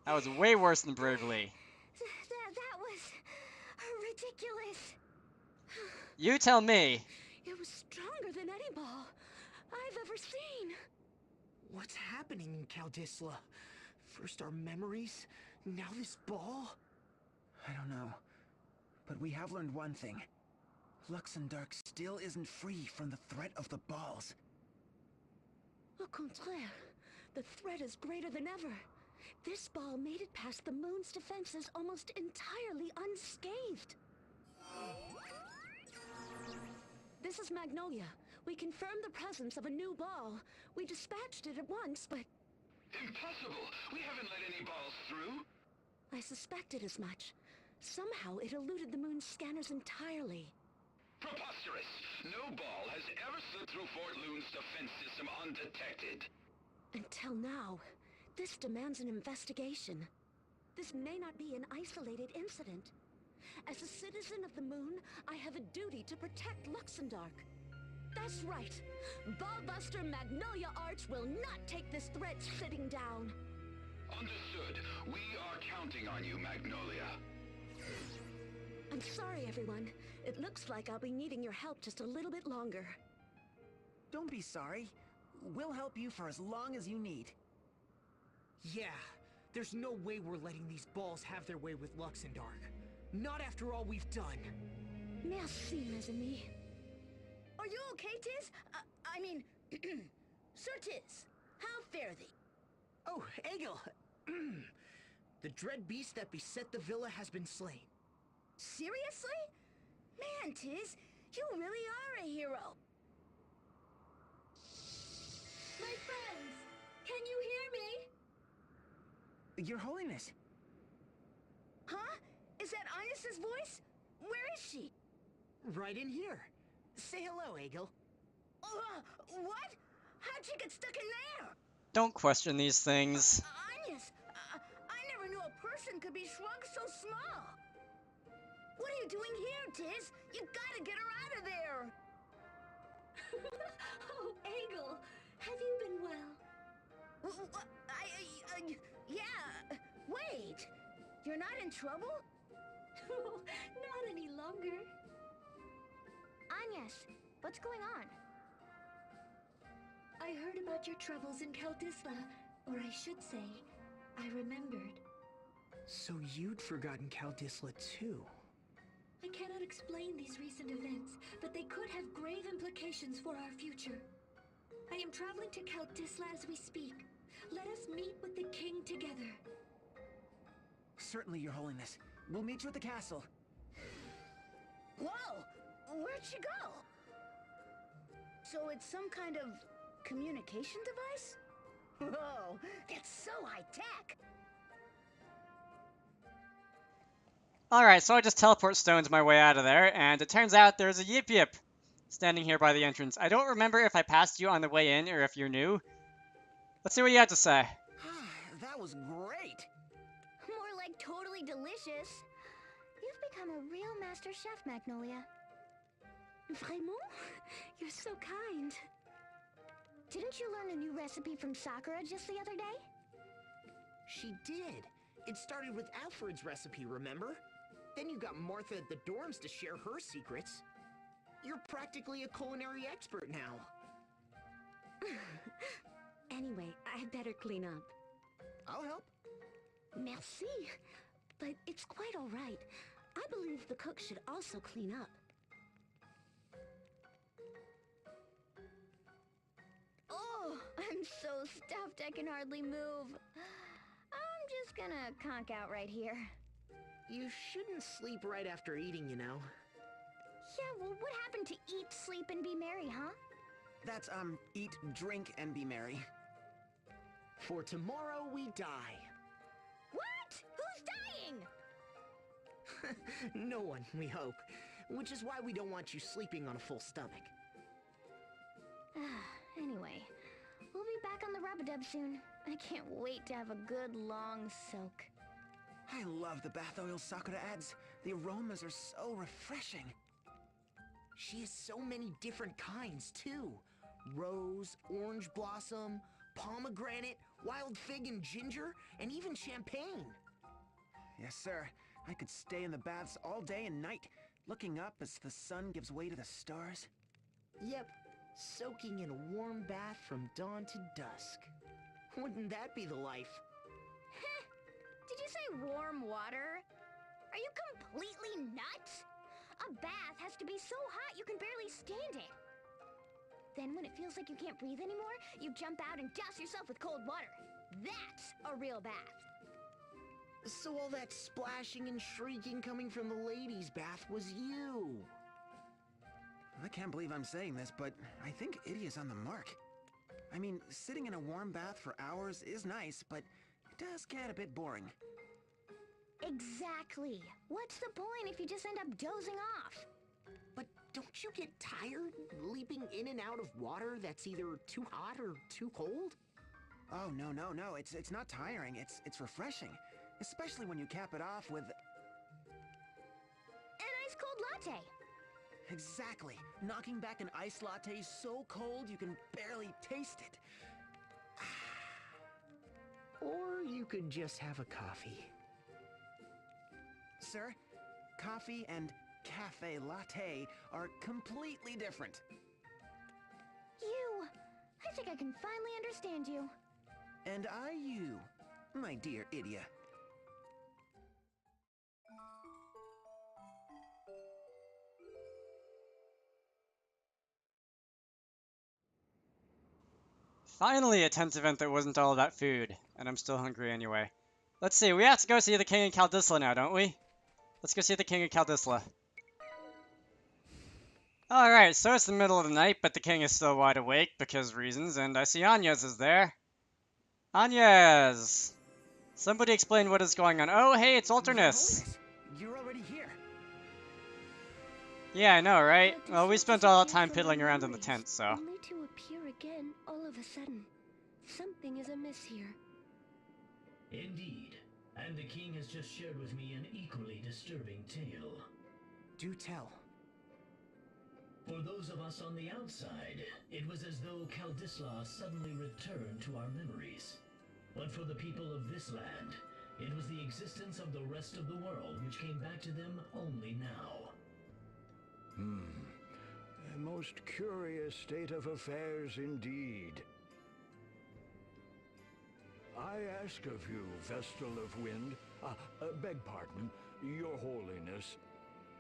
That was way worse than Bravely. That was ridiculous. You tell me. It was stronger than any ball I've ever seen. What's happening, Caldisla? First our memories, now this ball? I don't know. But we have learned one thing. Luxembourg still isn't free from the threat of the balls. Au contraire, the threat is greater than ever. This ball made it past the moon's defenses almost entirely unscathed. This is Magnolia. We confirmed the presence of a new ball. We dispatched it at once, but... Impossible! We haven't let any balls through! I suspected as much. Somehow it eluded the moon's scanners entirely. Preposterous! No ball has ever slipped through Fort Loon's defense system undetected. Until now. This demands an investigation. This may not be an isolated incident. As a citizen of the moon, I have a duty to protect Luxembourg. That's right. Ballbuster Magnolia Arch will not take this threat sitting down. Understood. We are counting on you, Magnolia. I'm sorry, everyone. It looks like I'll be needing your help just a little bit longer. Don't be sorry. We'll help you for as long as you need. Yeah, there's no way we're letting these balls have their way with Luxembourg. Not after all we've done. Merci, mes amis. Are you okay, Tiz? I mean, Sir Tiz, how fare thee? Oh, Egil! The dread beast that beset the villa has been slain. Seriously? Man, Tiz, you really are a hero. My friends, can you hear me? Your Holiness. Huh? Is that Inas's voice? Where is she? Right in here. Say hello, Egil. What? How'd she get stuck in there? Don't question these things. Ines, I never knew a person could be shrunk so small. What are you doing here, Tiz? You gotta get her out of there. Oh, Egil, have you been well? Yeah. Wait, you're not in trouble? Not any longer. Agnes, what's going on? I heard about your troubles in Caldisla, or I should say, I remembered. So you'd forgotten Caldisla too. I cannot explain these recent events, but they could have grave implications for our future. I am traveling to Caldisla as we speak. Let us meet with the king together. Certainly, Your Holiness. We'll meet you at the castle. Whoa! Where'd she go? So it's some kind of communication device? Whoa, that's so high-tech! Alright, so I just teleport stones my way out of there, and it turns out there's a Yip Yip standing here by the entrance. I don't remember if I passed you on the way in or if you're new. Let's see what you had to say. That was great! More like totally delicious. You've become a real master chef, Magnolia. Vraiment? You're so kind. Didn't you learn a new recipe from Sakura just the other day? She did. It started with Alfred's recipe, remember? Then you got Martha at the dorms to share her secrets. You're practically a culinary expert now. Anyway, I'd better clean up. I'll help. Merci. But it's quite all right. I believe the cook should also clean up. Oh, I'm so stuffed I can hardly move. I'm just gonna conk out right here. You shouldn't sleep right after eating, you know. Yeah, well, what happened to eat, sleep, and be merry, huh? That's, eat, drink, and be merry. For tomorrow we die. What? Who's dying? No one, we hope. Which is why we don't want you sleeping on a full stomach. Anyway, we'll be back on the Rub-a-Dub soon. I can't wait to have a good long soak. I love the bath oil Sakura adds. The aromas are so refreshing. She has so many different kinds, too. Rose, orange blossom, pomegranate, wild fig and ginger, and even champagne. Yes, sir. I could stay in the baths all day and night, looking up as the sun gives way to the stars. Yep, soaking in a warm bath from dawn to dusk. Wouldn't that be the life? Did you say warm water? Are you completely nuts? A bath has to be so hot you can barely stand it. Then when it feels like you can't breathe anymore, you jump out and douse yourself with cold water. That's a real bath. So all that splashing and shrieking coming from the ladies' bath was you. I can't believe I'm saying this, but I think Idia's on the mark. I mean, sitting in a warm bath for hours is nice, but it does get a bit boring. Exactly. What's the point if you just end up dozing off? But don't you get tired leaping in and out of water that's either too hot or too cold? Oh, no. It's not tiring. It's refreshing. Especially when you cap it off with... An ice cold latte. Exactly. Knocking back an iced latte so cold you can barely taste it. Or you could just have a coffee. Sir, coffee and cafe latte are completely different. I think I can finally understand you. And you, my dear Idia. Finally, a tense event that wasn't all about food, and I'm still hungry anyway. Let's see, we have to go see the King of Kaldisla now, don't we? Let's go see the King of Kaldisla. Alright, so it's the middle of the night, but the king is still wide awake because reasons, and I see Agnes is there. Agnes! Somebody explain what is going on. Oh, hey, it's Alternus! You're already here. Yeah, I know, right? Well, we spent all that time piddling around in the tent, so... Only to appear again all of a sudden. Something is amiss here. Indeed. And the king has just shared with me an equally disturbing tale. Do tell. For those of us on the outside, it was as though Kaldisla suddenly returned to our memories. But for the people of this land, it was the existence of the rest of the world which came back to them only now. A most curious state of affairs indeed. I ask of you, Vestal of Wind, beg pardon, your holiness,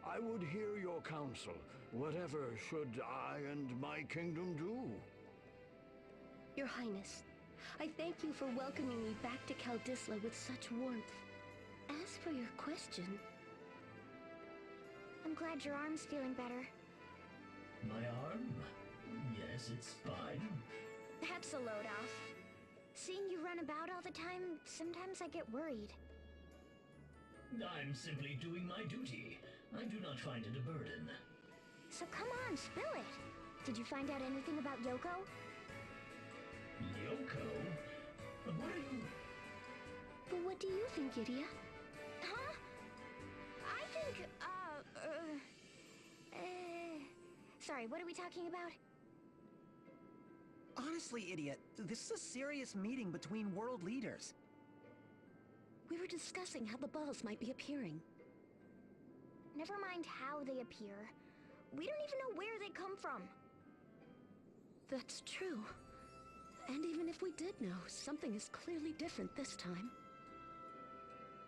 I would hear your counsel. Whatever should I and my kingdom do? Your Highness, I thank you for welcoming me back to Kaldisla with such warmth. As for your question... I'm glad your arm's feeling better. My arm? Yes, it's fine. That's a load off. Seeing you run about all the time, sometimes I get worried. I'm simply doing my duty. I do not find it a burden. So come on, spill it. Did you find out anything about Yoko? Yoko? What are you... But what do you think, Idia? Huh? I think, sorry, what are we talking about? Honestly, Idiot, this is a serious meeting between world leaders. We were discussing how the balls might be appearing. Never mind how they appear. We don't even know where they come from. That's true. And even if we did know, something is clearly different this time.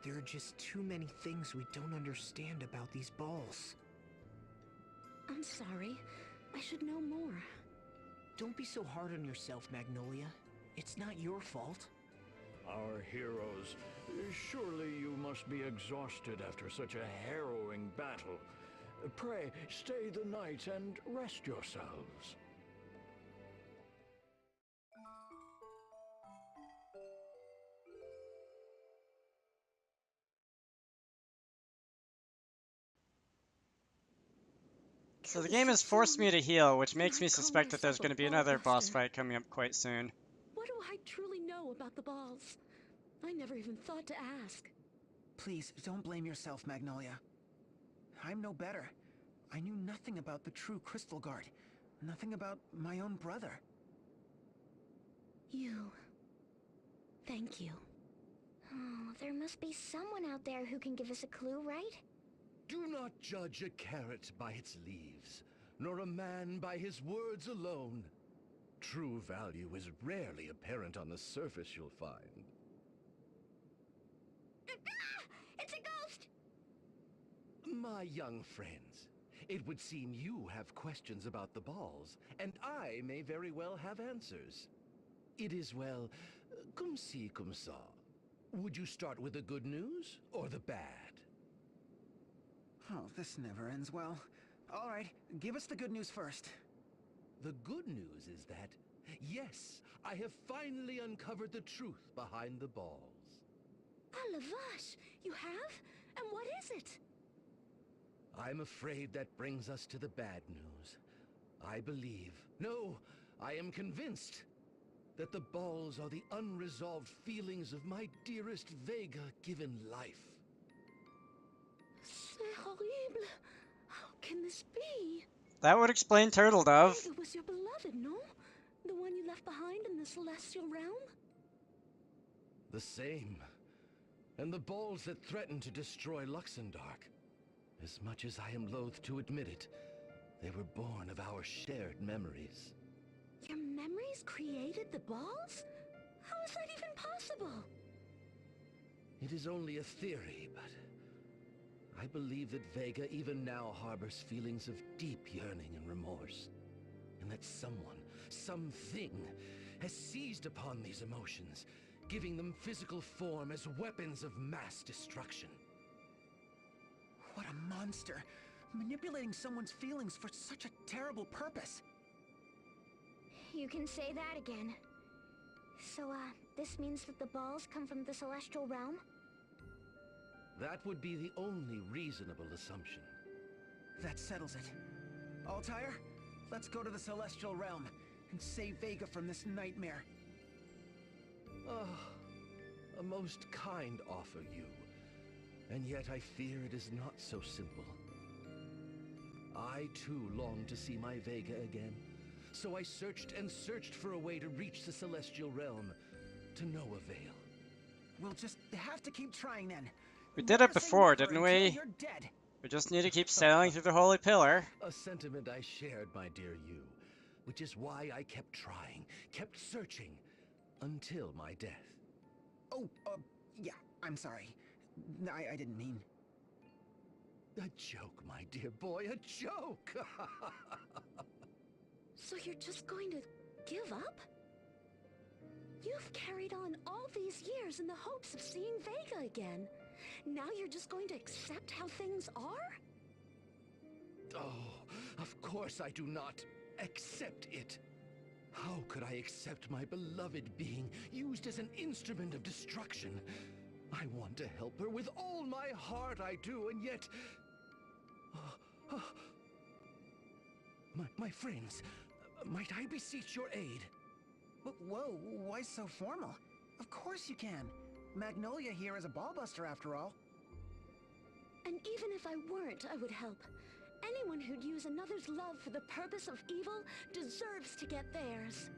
There are just too many things we don't understand about these balls. I'm sorry. I should know more. Don't be so hard on yourself, Magnolia. It's not your fault. Our heroes, surely you must be exhausted after such a harrowing battle. Pray, stay the night and rest yourselves. So the game has forced me to heal, which makes me suspect that there's going to be another boss fight coming up quite soon. What do I truly know about the balls? I never even thought to ask. Please, don't blame yourself, Magnolia. I'm no better. I knew nothing about the true Crystal Guard. Nothing about my own brother. You... Thank you. Oh, there must be someone out there who can give us a clue, right? Do not judge a carrot by its leaves, nor a man by his words alone. True value is rarely apparent on the surface, you'll find. It's a ghost! My young friends, it would seem you have questions about the balls, and I may very well have answers. It is, well, comme ci, comme ça. Would you start with the good news or the bad? Oh, this never ends well. All right, give us the good news first. The good news is that, yes, I have finally uncovered the truth behind the balls. Ah, la vache! You have? And what is it? I'm afraid that brings us to the bad news. I believe, no, I am convinced that the balls are the unresolved feelings of my dearest Vega given life. C'est horrible. How can this be? That would explain Turtle Dove. Vega was your beloved, no? The one you left behind in the celestial realm? The same. And the balls that threatened to destroy Luxemdark. As much as I am loath to admit it, they were born of our shared memories. Your memories created the balls? How is that even possible? It is only a theory, but I believe that Vega even now harbors feelings of deep yearning and remorse. And that someone, something, has seized upon these emotions, giving them physical form as weapons of mass destruction. What a monster! Manipulating someone's feelings for such a terrible purpose! You can say that again. So, this means that the balls come from the celestial realm? That would be the only reasonable assumption. That settles it. Altair, let's go to the Celestial Realm and save Vega from this nightmare. A most kind offer, you. And yet I fear it is not so simple. I too long to see my Vega again. So I searched and searched for a way to reach the Celestial Realm, to no avail. We'll just have to keep trying then. We did Never it say before, never didn't until we? you're dead. We just need to keep sailing through the Holy Pillar. A sentiment I shared, my dear you, which is why I kept trying, kept searching, until my death. Oh, yeah, I'm sorry. I didn't mean... A joke, my dear boy, a joke! So you're just going to give up? You've carried on all these years in the hopes of seeing Vega again. Now you're just going to accept how things are? Oh, of course I do not accept it. How could I accept my beloved being used as an instrument of destruction? I want to help her with all my heart, I do, and yet... My friends, might I beseech your aid? Whoa, why so formal? Of course you can. Magnolia here is a ballbuster after all. And even if I weren't, I would help. Anyone who'd use another's love for the purpose of evil deserves to get theirs.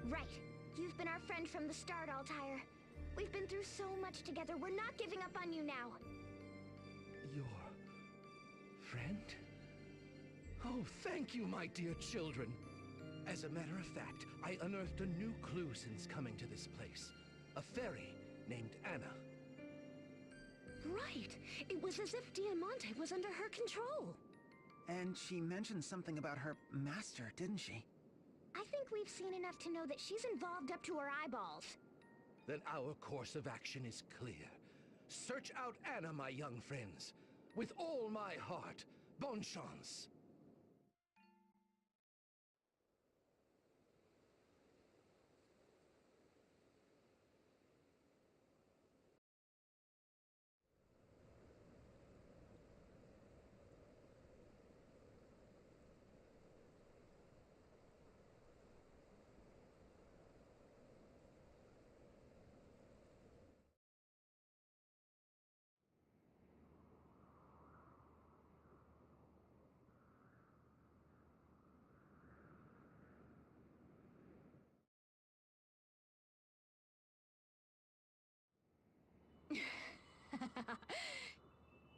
Right. You've been our friend from the start, Altair. We've been through so much together, we're not giving up on you now. Your... friend? Oh, thank you, my dear children. As a matter of fact, I unearthed a new clue since coming to this place. A fairy named Anna. Right. It was as if Diamante was under her control. And she mentioned something about her master, didn't she? I think we've seen enough to know that she's involved up to her eyeballs. Then our course of action is clear. Search out Anna, my young friends. With all my heart. Bonne chance.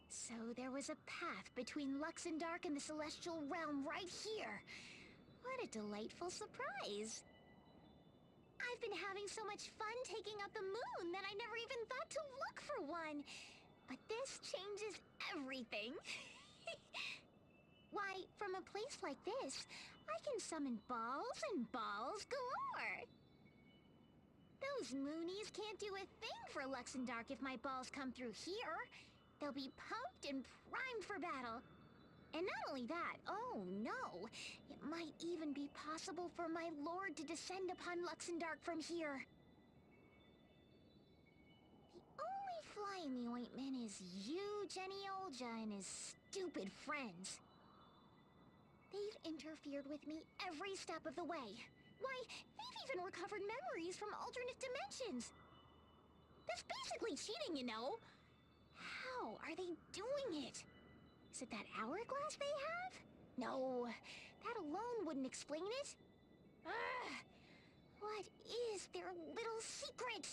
So there was a path between Luxendark and the Celestial Realm right here. What a delightful surprise. I've been having so much fun taking out the moon that I never even thought to look for one. But this changes everything. Why, from a place like this, I can summon balls and balls galore. Those moonies can't do a thing for Luxendark if my balls come through here. They'll be pumped and primed for battle. And not only that, oh no, it might even be possible for my lord to descend upon Luxendark from here. The only fly in the ointment is you, Jenny Olja, and his stupid friends. They've interfered with me every step of the way. Why, they've even recovered memories from alternate dimensions. That's basically cheating, you know. How are they doing it? Is it that hourglass they have? No, that alone wouldn't explain it. Ugh! What is their little secret?